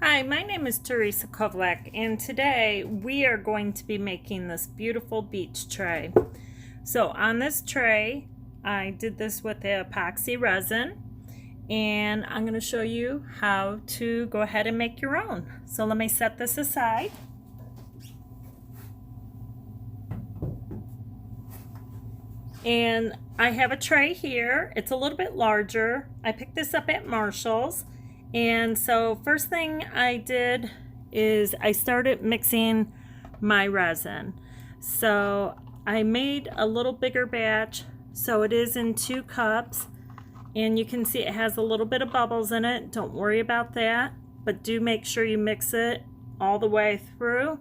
Hi, my name is Teresa Kovlak, and today we are going to be making this beautiful beach tray. So on this tray, I did this with the epoxy resin, and I'm going to show you how to go ahead and make your own. So let me set this aside. And I have a tray here. It's a little bit larger. I picked this up at Marshall's. And so first thing I did is I started mixing my resin. So I made a little bigger batch. So it is in 2 cups. And you can see it has a little bit of bubbles in it. Don't worry about that. But do make sure you mix it all the way through.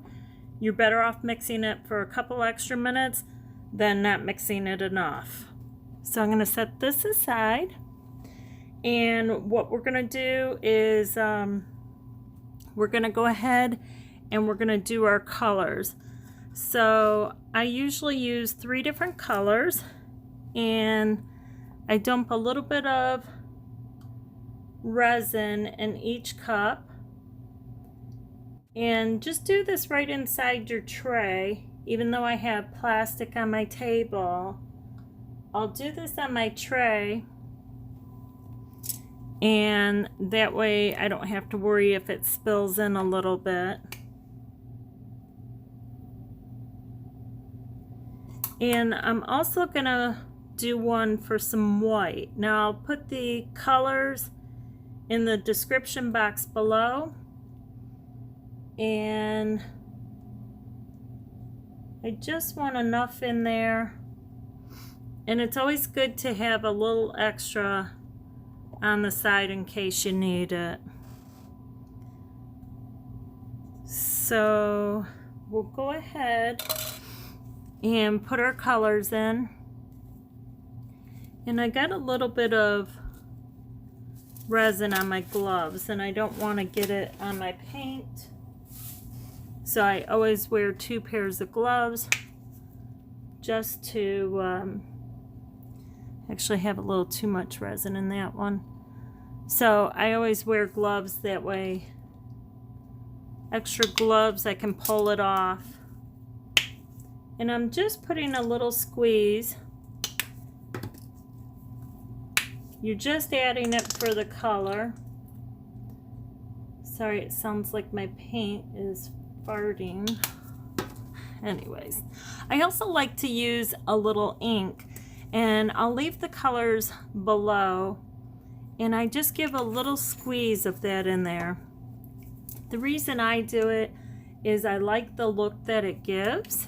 You're better off mixing it for a couple extra minutes than not mixing it enough. So I'm going to set this aside. And what we're going to do is we're going to go ahead and we're going to do our colors. So I usually use 3 different colors, and I dump a little bit of resin in each cup. And just do this right inside your tray. Even though I have plastic on my table, I'll do this on my tray. And that way I don't have to worry if it spills in a little bit. And I'm also gonna do one for some white. Now I'll put the colors in the description box below. And I just want enough in there. And it's always good to have a little extra on the side in case you need it. So we'll go ahead and put our colors in. And I got a little bit of resin on my gloves, and I don't want to get it on my paint. So I always wear 2 pairs of gloves just to actually have a little too much resin in that one. So I always wear gloves that way. Extra gloves, I can pull it off. And I'm just putting a little squeeze. You're just adding it for the color. Sorry, it sounds like my paint is farting. Anyways, I also like to use a little ink, and I'll leave the colors below, and I just give a little squeeze of that in there. The reason I do it is I like the look that it gives,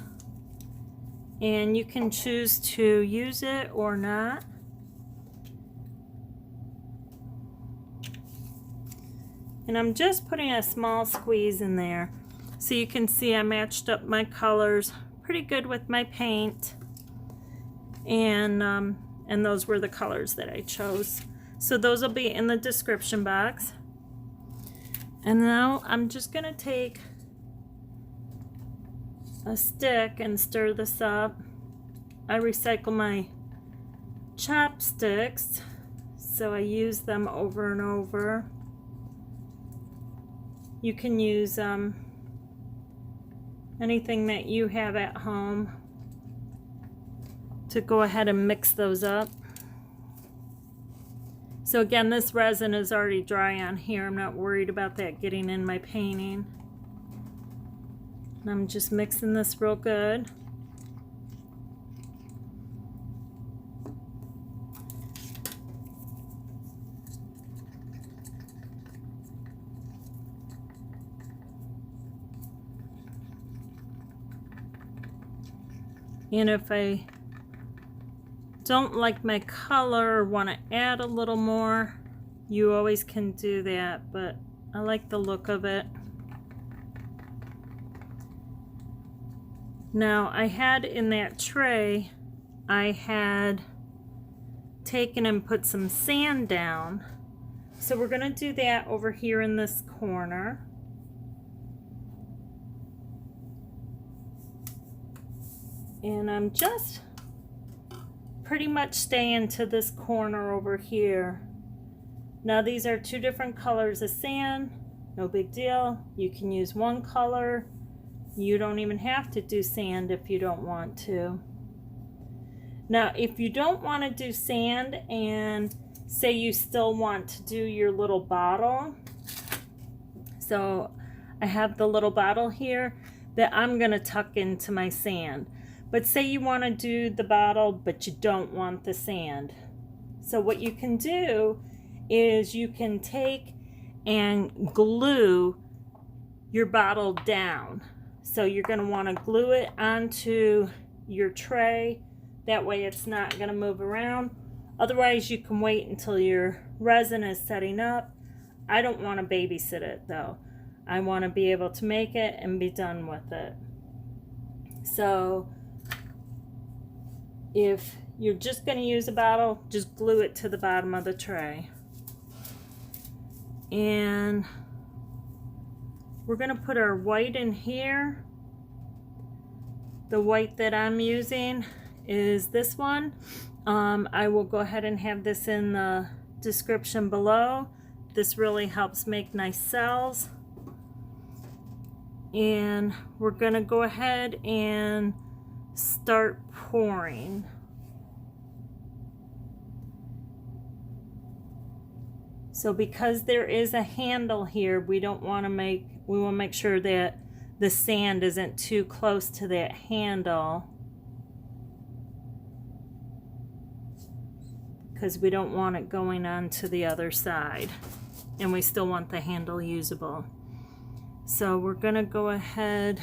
and you can choose to use it or not. And I'm just putting a small squeeze in there. So you can see I matched up my colors pretty good with my paint. And those were the colors that I chose. So those will be in the description box. And now I'm just going to take a stick and stir this up. I recycle my chopsticks, so I use them over and over. You can use anything that you have at home to go ahead and mix those up. So again, this resin is already dry on here. I'm not worried about that getting in my painting. And I'm just mixing this real good. And if I don't like my color or want to add a little more, you always can do that, but I like the look of it. Now I had in that tray, I had taken and put some sand down. So we're going to do that over here in this corner. And I'm just pretty much staying to this corner over here. Now these are 2 different colors of sand. no big deal. You can use one color. You don't even have to do sand if you don't want to. Now, if you don't want to do sand and say you still want to do your little bottle, so I have the little bottle here that I'm going to tuck into my sand. But say you want to do the bottle, but you don't want the sand. So what you can do is you can take and glue your bottle down. So you're going to want to glue it onto your tray. That way it's not going to move around. Otherwise you can wait until your resin is setting up. I don't want to babysit it though. I want to be able to make it and be done with it. So if you're just going to use a bottle, just glue it to the bottom of the tray. And we're going to put our white in here. The white that I'm using is this one. I will go ahead and have this in the description below. This really helps make nice cells. And we're going to go ahead and start pouring. So because there is a handle here, we want to make sure that the sand isn't too close to that handle, because we don't want it going on to the other side, and we still want the handle usable. So we're going to go ahead,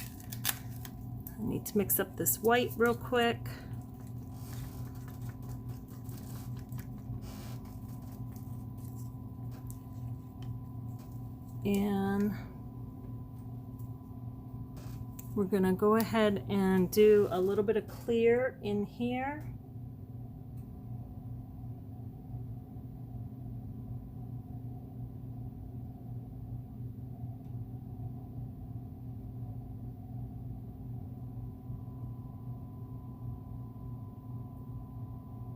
I need to mix up this white real quick. And we're going to go ahead and do a little bit of clear in here.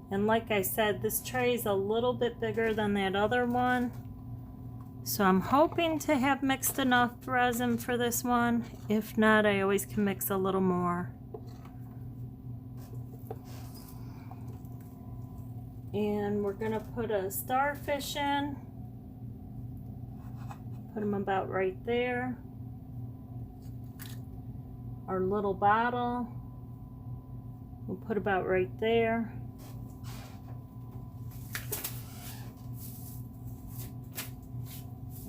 And like I said, this tray is a little bit bigger than that other one. So I'm hoping to have mixed enough resin for this one. If not, I always can mix a little more. And we're gonna put a starfish in. Put them about right there. Our little bottle, we'll put about right there.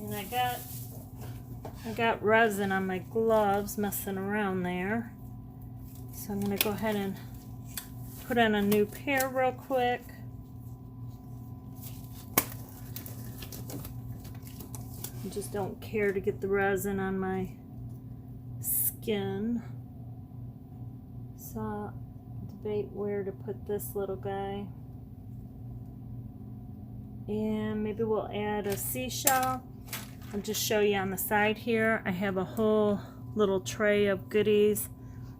And I got resin on my gloves messing around there. So I'm going to go ahead and put on a new pair real quick. I just don't care to get the resin on my skin. So debate where to put this little guy. And maybe we'll add a seashell. I'll just show you on the side here. I have a whole little tray of goodies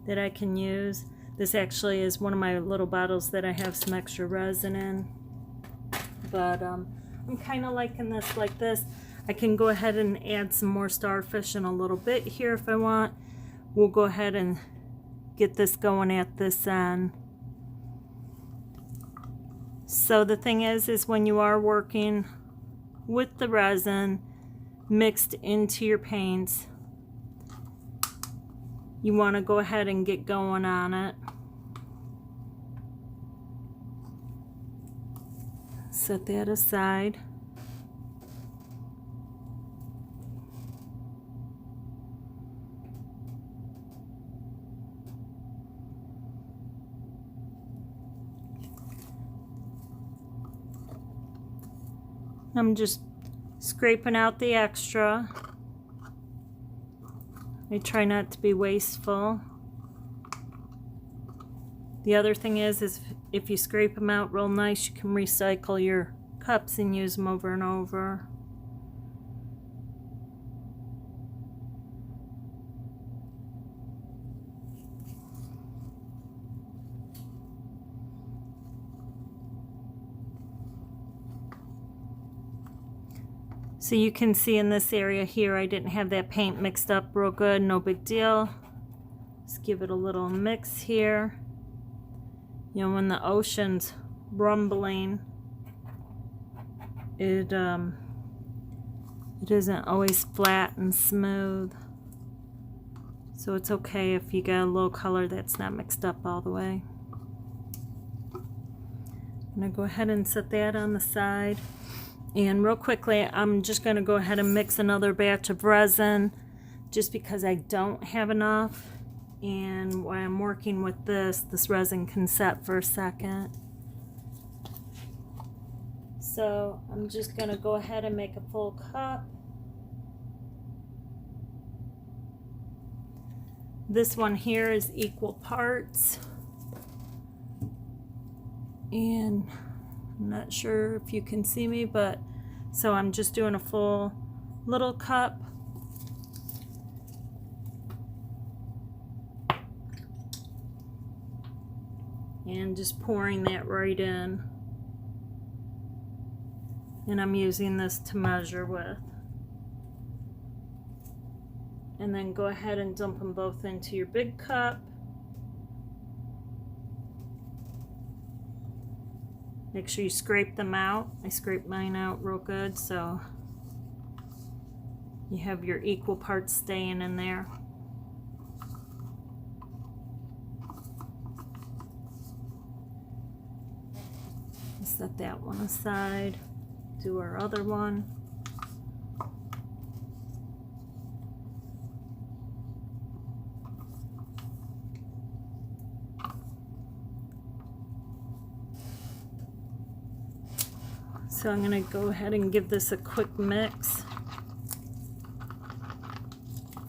that I can use. This actually is one of my little bottles that I have some extra resin in. But I'm kind of liking this like this. I can go ahead and add some more starfish in a little bit here if I want. We'll go ahead and get this going at this end. So the thing is when you are working with the resin mixed into your paints, you want to go ahead and get going on it. Set that aside. I'm just scraping out the extra. I try not to be wasteful. The other thing is if you scrape them out real nice, you can recycle your cups and use them over and over. So you can see in this area here, I didn't have that paint mixed up real good, no big deal. Just give it a little mix here. You know, when the ocean's rumbling, it isn't always flat and smooth. So it's okay if you got a little color that's not mixed up all the way. I'm gonna go ahead and set that on the side. And real quickly, I'm just going to go ahead and mix another batch of resin just because I don't have enough. And while I'm working with this resin can set for a second. So I'm just going to go ahead and make a full cup. This one here is equal parts. And I'm not sure if you can see me, but so I'm just doing a full little cup. And just pouring that right in. And I'm using this to measure with. And then go ahead and dump them both into your big cup. Make sure you scrape them out. I scraped mine out real good, so you have your equal parts staying in there. Set that one aside. Do our other one. So I'm going to go ahead and give this a quick mix.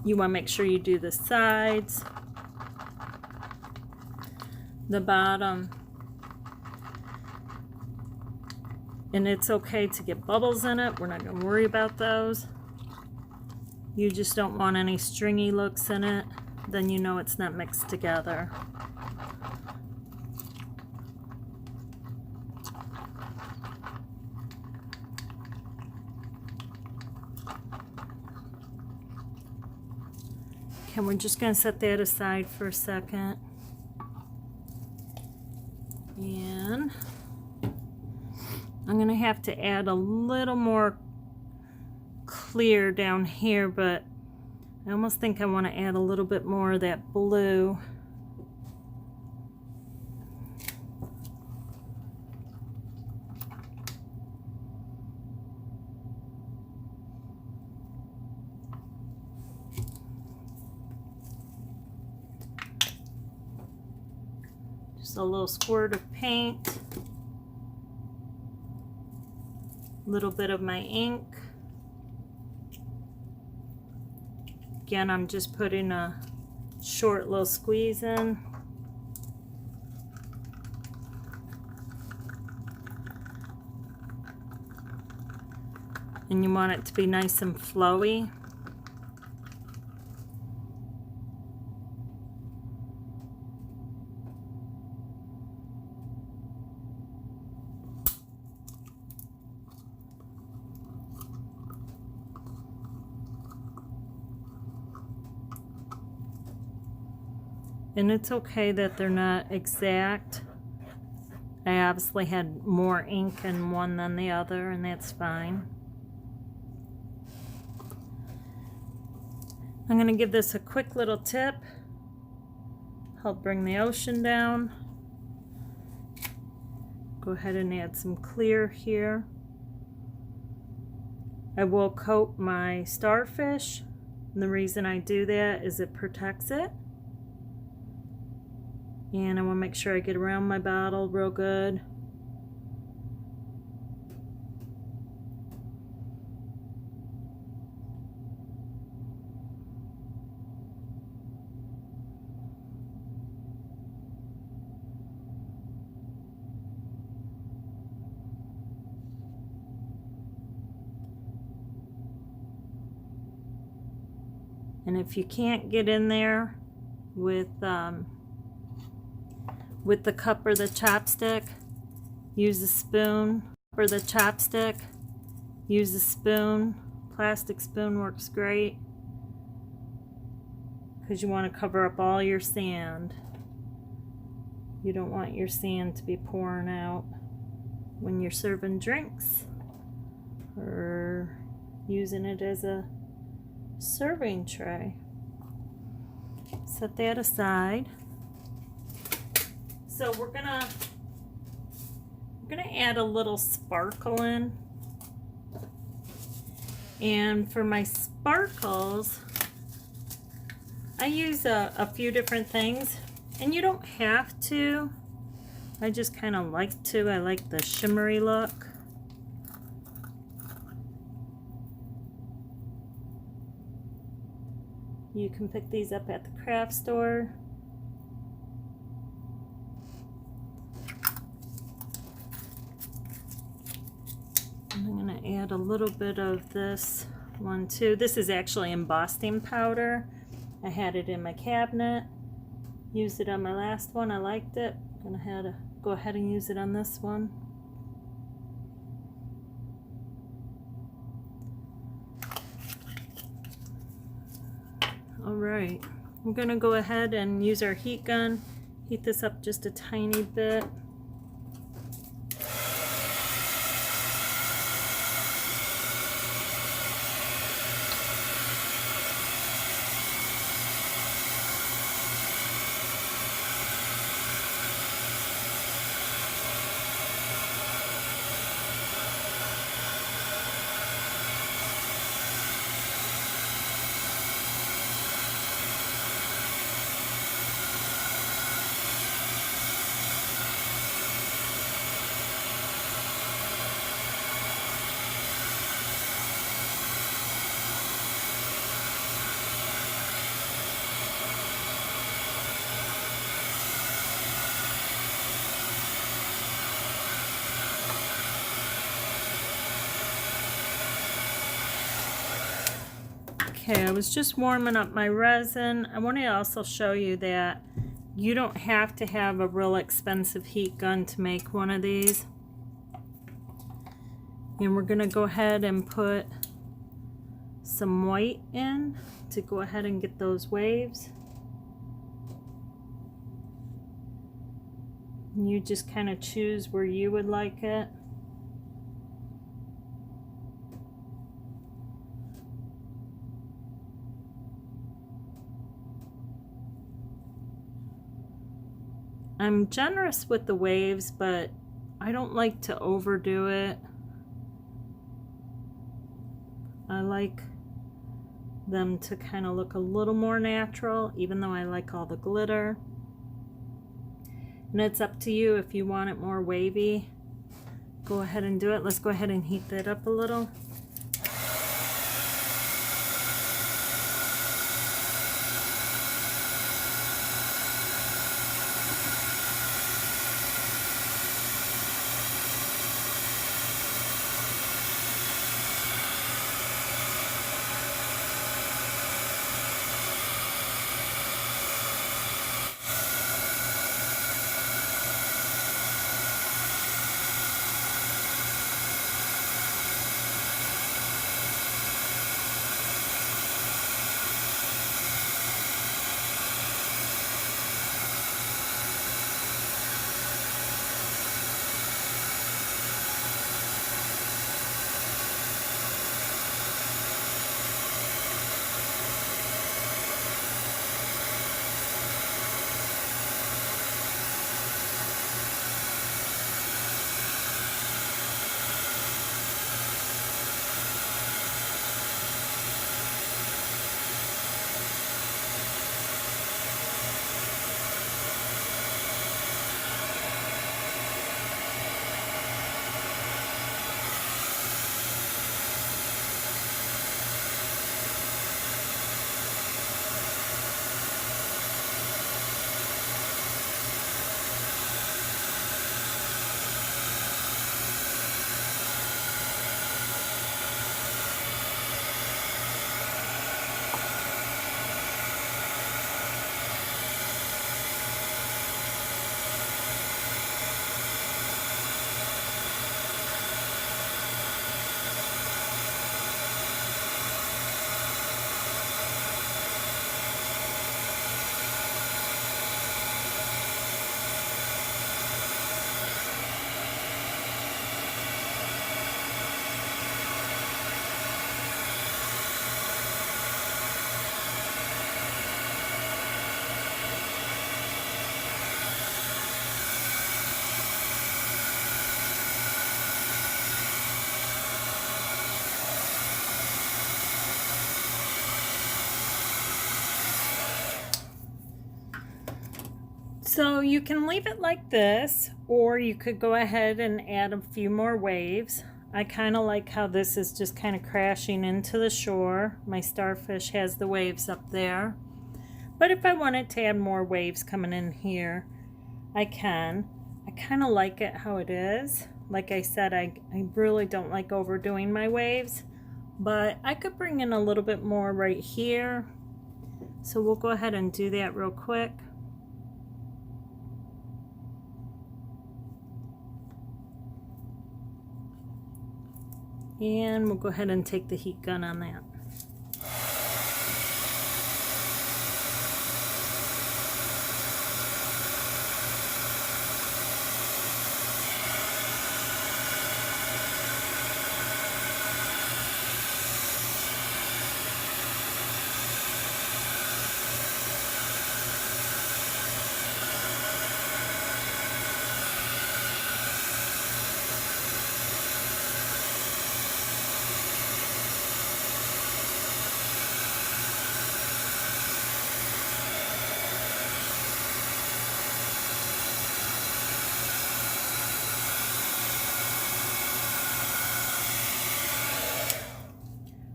You want to make sure you do the sides, the bottom, and it's okay to get bubbles in it. We're not going to worry about those. You just don't want any stringy looks in it, then you know it's not mixed together. And we're just going to set that aside for a second. And I'm going to have to add a little more clear down here, but I almost think I want to add a little bit more of that blue. A little squirt of paint, a little bit of my ink. Again, I'm just putting a short little squeeze in. And you want it to be nice and flowy. And it's okay that they're not exact. I obviously had more ink in one than the other, and that's fine. I'm going to give this a quick little tip. Help bring the ocean down. Go ahead and add some clear here. I will coat my starfish. And the reason I do that is it protects it. And I want to make sure I get around my bottle real good. And if you can't get in there with the cup or the chopstick, use a spoon or the chopstick use a spoon. Plastic spoon works great because you want to cover up all your sand. You don't want your sand to be pouring out when you're serving drinks or using it as a serving tray. Set that aside. So we're gonna add a little sparkle in. And for my sparkles, I use a few different things, and you don't have to. I just kind of like to. I like the shimmery look. You can pick these up at the craft store. I'm going to add a little bit of this one too. This is actually embossing powder. I had it in my cabinet. Used it on my last one. I liked it. I'm going to go ahead and use it on this one. Alright, we're going to go ahead and use our heat gun. Heat this up just a tiny bit. Okay, I was just warming up my resin. I want to also show you that you don't have to have a real expensive heat gun to make one of these. And we're going to go ahead and put some white in to go ahead and get those waves. And you just kind of choose where you would like it. I'm generous with the waves, but I don't like to overdo it. I like them to kind of look a little more natural, even though I like all the glitter. And it's up to you if you want it more wavy. Go ahead and do it. Let's go ahead and heat that up a little. So you can leave it like this, or you could go ahead and add a few more waves. I kind of like how this is just kind of crashing into the shore. My starfish has the waves up there. But if I wanted to add more waves coming in here, I can. I kind of like it how it is. Like I said, I really don't like overdoing my waves, but I could bring in a little bit more right here. So we'll go ahead and do that real quick. And we'll go ahead and take the heat gun on that.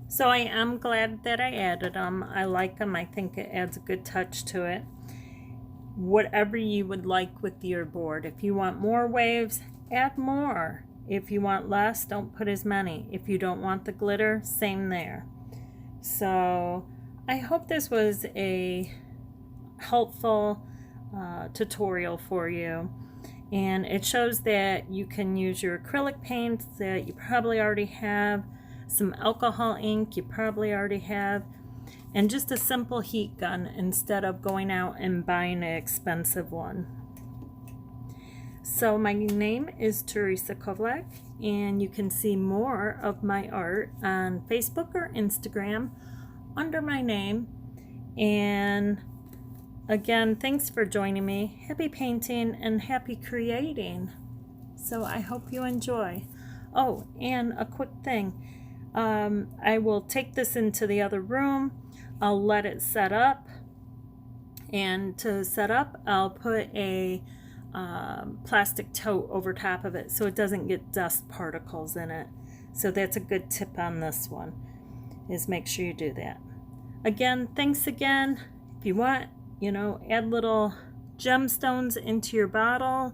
So I am glad that I added them. I like them. I think it adds a good touch to it. Whatever you would like with your board. If you want more waves, add more. If you want less, don't put as many. If you don't want the glitter, same there. So I hope this was a helpful tutorial for you. And it shows that you can use your acrylic paints that you probably already have, some alcohol ink you probably already have, and just a simple heat gun instead of going out and buying an expensive one. So my name is Teresa Kovlak, and you can see more of my art on Facebook or Instagram under my name. And again, thanks for joining me. Happy painting and happy creating. So I hope you enjoy. Oh, and a quick thing. I will take this into the other room. I'll let it set up. And to set up, I'll put a plastic tote over top of it so it doesn't get dust particles in it. So that's a good tip on this one, is make sure you do that. Again, thanks again. If you want, add little gemstones into your bottle.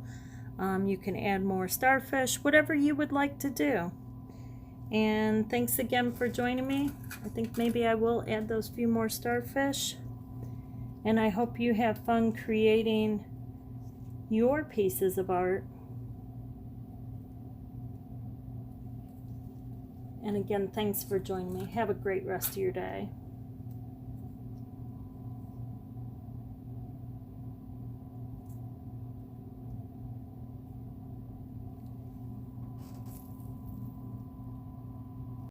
You can add more starfish, whatever you would like to do. And thanks again for joining me. I think maybe I will add those few more starfish. And I hope you have fun creating your pieces of art. And again, thanks for joining me. Have a great rest of your day.